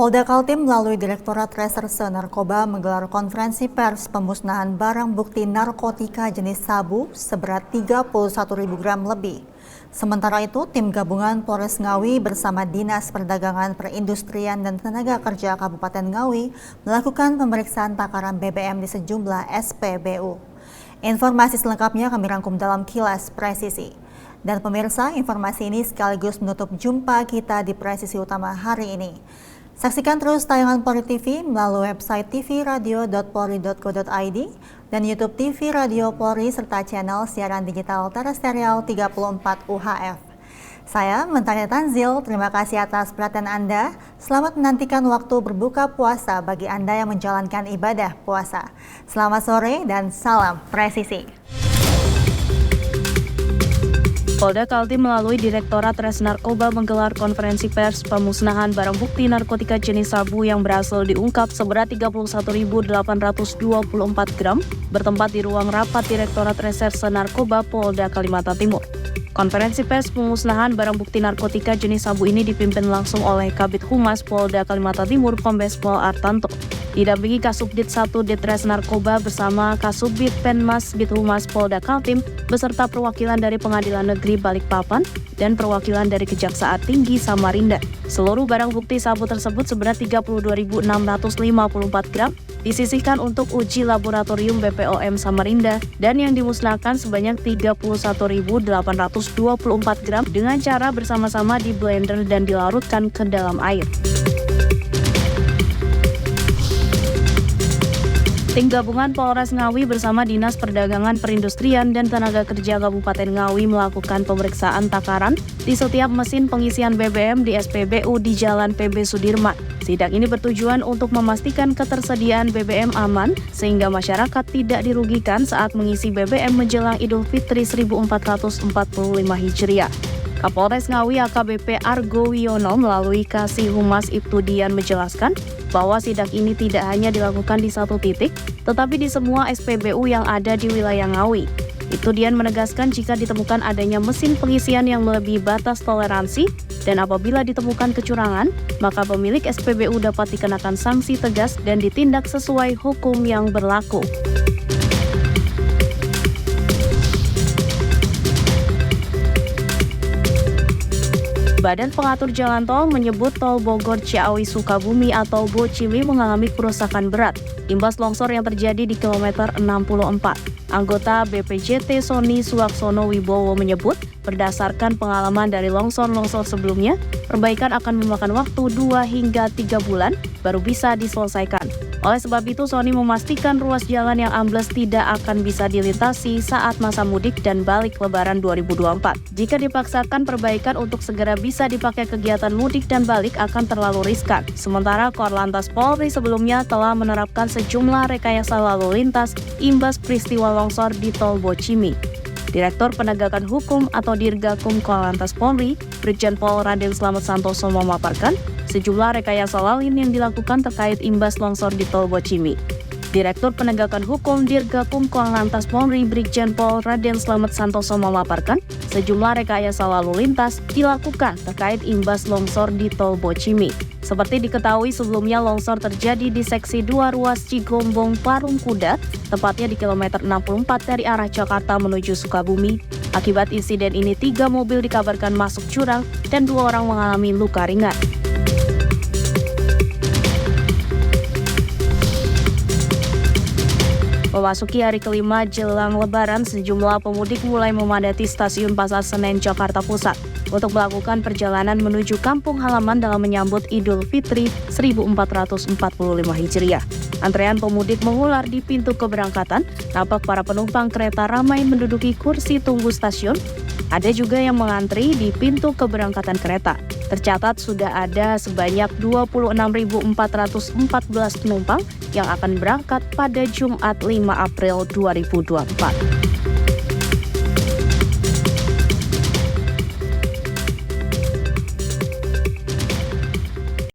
Polda Kaltim melalui Direktorat Reserse Narkoba menggelar konferensi pers pemusnahan barang bukti narkotika jenis sabu seberat 31.000 gram lebih. Sementara itu, tim gabungan Polres Ngawi bersama Dinas Perdagangan Perindustrian dan Tenaga Kerja Kabupaten Ngawi melakukan pemeriksaan takaran BBM di sejumlah SPBU. Informasi selengkapnya kami rangkum dalam Kilas Presisi. Dan pemirsa, informasi ini sekaligus menutup jumpa kita di Presisi Utama hari ini. Saksikan terus tayangan Polri TV melalui website tvradio.polri.co.id dan YouTube TV Radio Polri serta channel siaran digital terestrial 34 UHF. Saya Mentari Tanzil, terima kasih atas perhatian Anda. Selamat menantikan waktu berbuka puasa bagi Anda yang menjalankan ibadah puasa. Selamat sore dan salam presisi. Polda Kaltim melalui Direktorat Res Narkoba menggelar konferensi pers pemusnahan barang bukti narkotika jenis sabu yang berhasil diungkap seberat 31.824 gram bertempat di ruang rapat Direktorat Reserse Narkoba Polda Kalimantan Timur. Konferensi pers pemusnahan barang bukti narkotika jenis sabu ini dipimpin langsung oleh Kabid Humas Polda Kalimantan Timur Kombes Pol Artanto. Didampingi Kasubdit 1 Ditres Narkoba bersama Kasubdit Penmas Bithumas Polda Kaltim beserta perwakilan dari Pengadilan Negeri Balikpapan dan perwakilan dari Kejaksaan Tinggi Samarinda. Seluruh barang bukti sabu tersebut seberat 32.654 gram disisihkan untuk uji laboratorium BPOM Samarinda dan yang dimusnahkan sebanyak 31.824 gram dengan cara bersama-sama di blender dan dilarutkan ke dalam air. Tim gabungan Polres Ngawi bersama Dinas Perdagangan Perindustrian dan Tenaga Kerja Kabupaten Ngawi melakukan pemeriksaan takaran di setiap mesin pengisian BBM di SPBU di Jalan PB Sudirman. Sidak ini bertujuan untuk memastikan ketersediaan BBM aman sehingga masyarakat tidak dirugikan saat mengisi BBM menjelang Idul Fitri 1445 Hijriah. Kapolres Ngawi AKBP Argo Wiono melalui Kasih Humas Ibtu Dian menjelaskan bahwa sidak ini tidak hanya dilakukan di satu titik, tetapi di semua SPBU yang ada di wilayah Ngawi. Ibtu Dian menegaskan jika ditemukan adanya mesin pengisian yang melebihi batas toleransi dan apabila ditemukan kecurangan, maka pemilik SPBU dapat dikenakan sanksi tegas dan ditindak sesuai hukum yang berlaku. Badan Pengatur Jalan Tol menyebut Tol Bogor Ciawi Sukabumi atau BOCIMI mengalami kerusakan berat imbas longsor yang terjadi di kilometer 64. Anggota BPJT Sony Suwaksono Wibowo menyebut berdasarkan pengalaman dari longsor-longsor sebelumnya, perbaikan akan memakan waktu 2 hingga 3 bulan baru bisa diselesaikan. Oleh sebab itu, Sony memastikan ruas jalan yang ambles tidak akan bisa dilintasi saat masa mudik dan balik Lebaran 2024. Jika dipaksakan perbaikan untuk segera bisa dipakai kegiatan mudik dan balik akan terlalu riskan. Sementara Korlantas Polri sebelumnya telah menerapkan sejumlah rekayasa lalu lintas imbas peristiwa longsor di Tol BOCIMI. Direktur Penegakan Hukum atau Dirgakum Korlantas Polri, Brigjen Pol Raden Slamet Santoso memaparkan sejumlah rekayasa lain yang dilakukan terkait imbas longsor di Tol BOCIMI. Direktur Penegakan Hukum Dirgakum Korlantas Polri, Brigjen Pol Raden Slamet Santoso memaparkan sejumlah rekayasa lalu lintas dilakukan terkait imbas longsor di Tol BOCIMI. Seperti diketahui sebelumnya longsor terjadi di seksi 2 ruas Cigombong Parung Kuda, tepatnya di kilometer 64 dari arah Jakarta menuju Sukabumi. Akibat insiden ini 3 mobil dikabarkan masuk jurang dan 2 orang mengalami luka ringan. Memasuki hari kelima jelang Lebaran, sejumlah pemudik mulai memadati stasiun Pasar Senen Jakarta Pusat untuk melakukan perjalanan menuju kampung halaman dalam menyambut Idul Fitri 1445 Hijriah. Antrean pemudik mengular di pintu keberangkatan, nampak para penumpang kereta ramai menduduki kursi tunggu stasiun. Ada juga yang mengantri di pintu keberangkatan kereta. Tercatat sudah ada sebanyak 26.414 penumpang yang akan berangkat pada Jumat 5 April 2024.